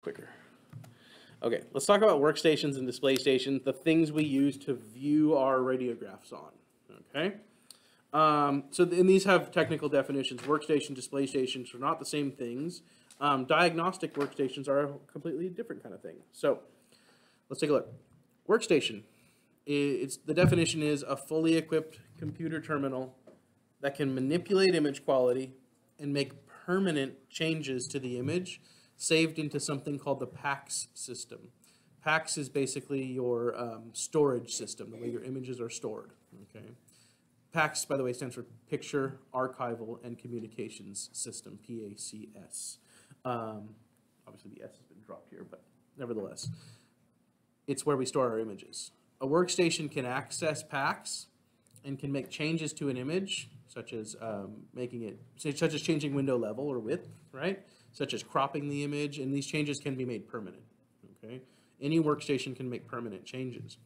quicker. Okay, let's talk about workstations and display stations, the things we use to view our radiographs on. Okay, and these have technical definitions. Workstation, display stations are not the same things. Diagnostic workstations are a completely different kind of thing. So let's take a look. Workstation, the definition is a fully equipped computer terminal that can manipulate image quality and make permanent changes to the image saved into something called the PACS system. PACS is basically your storage system, the way your images are stored. Okay. PACS, by the way, stands for Picture, Archival, and Communications System, PACS. Obviously the S has been dropped here, but nevertheless, it's where we store our images. A workstation can access PACS and can make changes to an image, such as changing window level or width, right? Such as cropping the image, and these changes can be made permanent. Okay, any workstation can make permanent changes.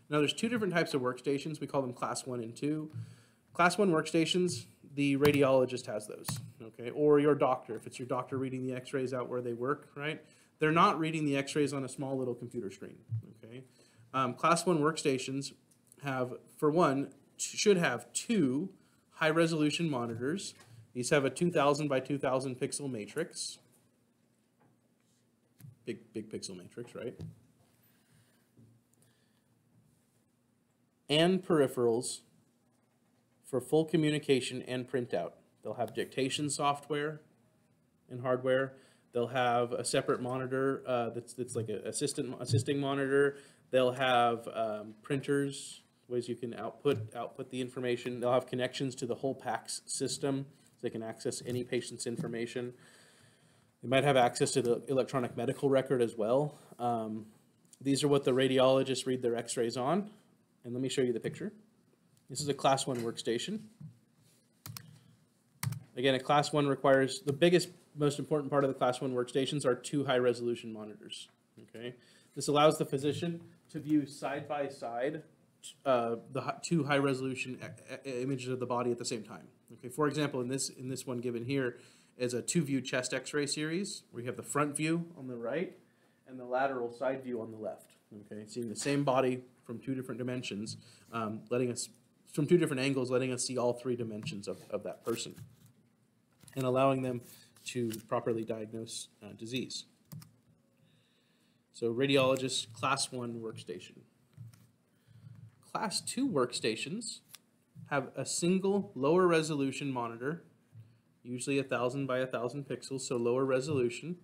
Now, there's two different types of workstations. We call them Class 1 and 2. Class 1 workstations, the radiologist has those, okay, or your doctor, if it's your doctor reading the X-rays out where they work, right? They're not reading the X-rays on a small little computer screen. Okay, Class 1 workstations have, for one, should have two high-resolution monitors. These have a 2,000 by 2,000 pixel matrix. Big pixel matrix, right? And peripherals for full communication and printout. They'll have dictation software and hardware. They'll have a separate monitor that's like an assisting monitor. They'll have printers, ways you can output the information. They'll have connections to the whole PACS system, so they can access any patient's information. They might have access to the electronic medical record as well. These are what the radiologists read their X-rays on. And let me show you the picture. This is a Class 1 workstation. Again, a Class 1 requires, the biggest, most important part of the Class 1 workstations are two high-resolution monitors. Okay, this allows the physician to view side by side the two high-resolution images of the body at the same time. Okay, for example, in this one given here is a two-view chest X-ray series where you have the front view on the right and the lateral side view on the left. Okay, seeing the same body from two different dimensions, from two different angles, letting us see all three dimensions of that person and allowing them to properly diagnose disease. So radiologist, Class 1 workstation. Class 2 workstations have a single lower resolution monitor, usually 1,000 by 1,000 pixels, so lower resolution.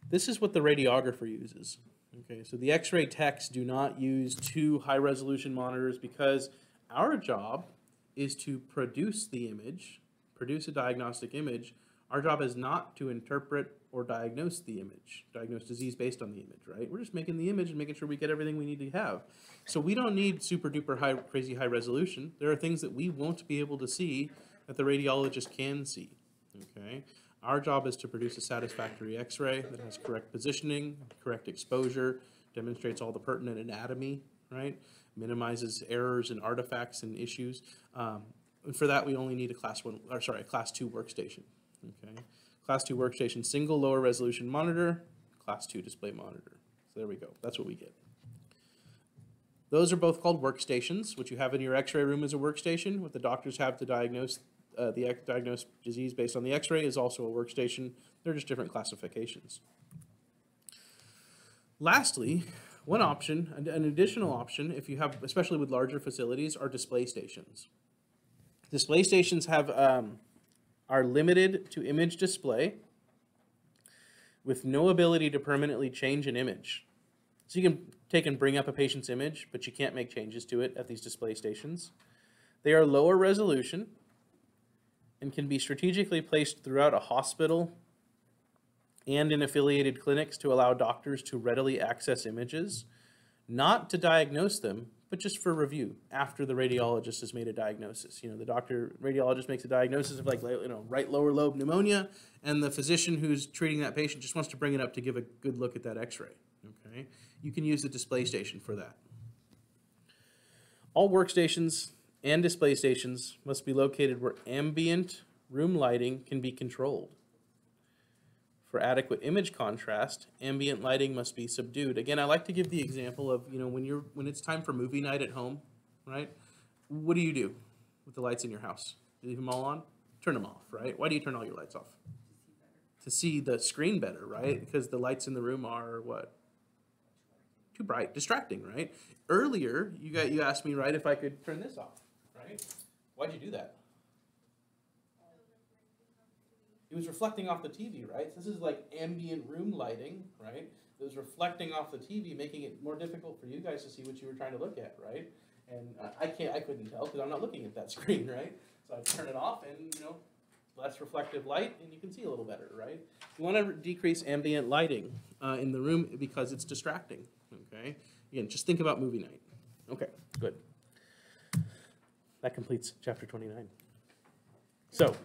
This is what the radiographer uses. Okay, so the X-ray techs do not use two high-resolution monitors because our job is to produce the image, produce a diagnostic image. Our job is not to interpret or diagnose the image, diagnose disease based on the image, right? We're just making the image and making sure we get everything we need to have. So we don't need super duper high, crazy high resolution. There are things that we won't be able to see that the radiologist can see, okay? Our job is to produce a satisfactory X-ray that has correct positioning, correct exposure, demonstrates all the pertinent anatomy, right? Minimizes errors and artifacts and issues. And for that, we only need a Class 2 workstation. Okay, Class 2 workstation, single lower resolution monitor, Class 2 display monitor. So there we go. That's what we get. Those are both called workstations. What you have in your X-ray room is a workstation. What the doctors have to diagnose disease based on the X-ray is also a workstation. They're just different classifications. Lastly, one option, an additional option, if you have, especially with larger facilities, are display stations. Display stations are limited to image display with no ability to permanently change an image. So you can take and bring up a patient's image, but you can't make changes to it at these display stations. They are lower resolution and can be strategically placed throughout a hospital and in affiliated clinics to allow doctors to readily access images, not to diagnose them, but just for review after the radiologist has made a diagnosis. You know, the radiologist makes a diagnosis of right lower lobe pneumonia, and the physician who's treating that patient just wants to bring it up to give a good look at that X-ray. Okay, you can use the display station for that. All workstations and display stations must be located where ambient room lighting can be controlled. For adequate image contrast, ambient lighting must be subdued. Again, I like to give the example of, when it's time for movie night at home, right? What do you do with the lights in your house? Leave them all on? Turn them off, right? Why do you turn all your lights off? To see the screen better, right? Because the lights in the room are what? Too bright, distracting, right? Earlier, you asked me, right, if I could turn this off, right? Why'd you do that? It was reflecting off the TV, right? So this is like ambient room lighting, right? It was reflecting off the TV, making it more difficult for you guys to see what you were trying to look at, right? And I couldn't tell because I'm not looking at that screen, right? So I turn it off and, less reflective light and you can see a little better, right? You want to decrease ambient lighting in the room because it's distracting, okay? Again, just think about movie night. Okay, good. That completes chapter 29. So,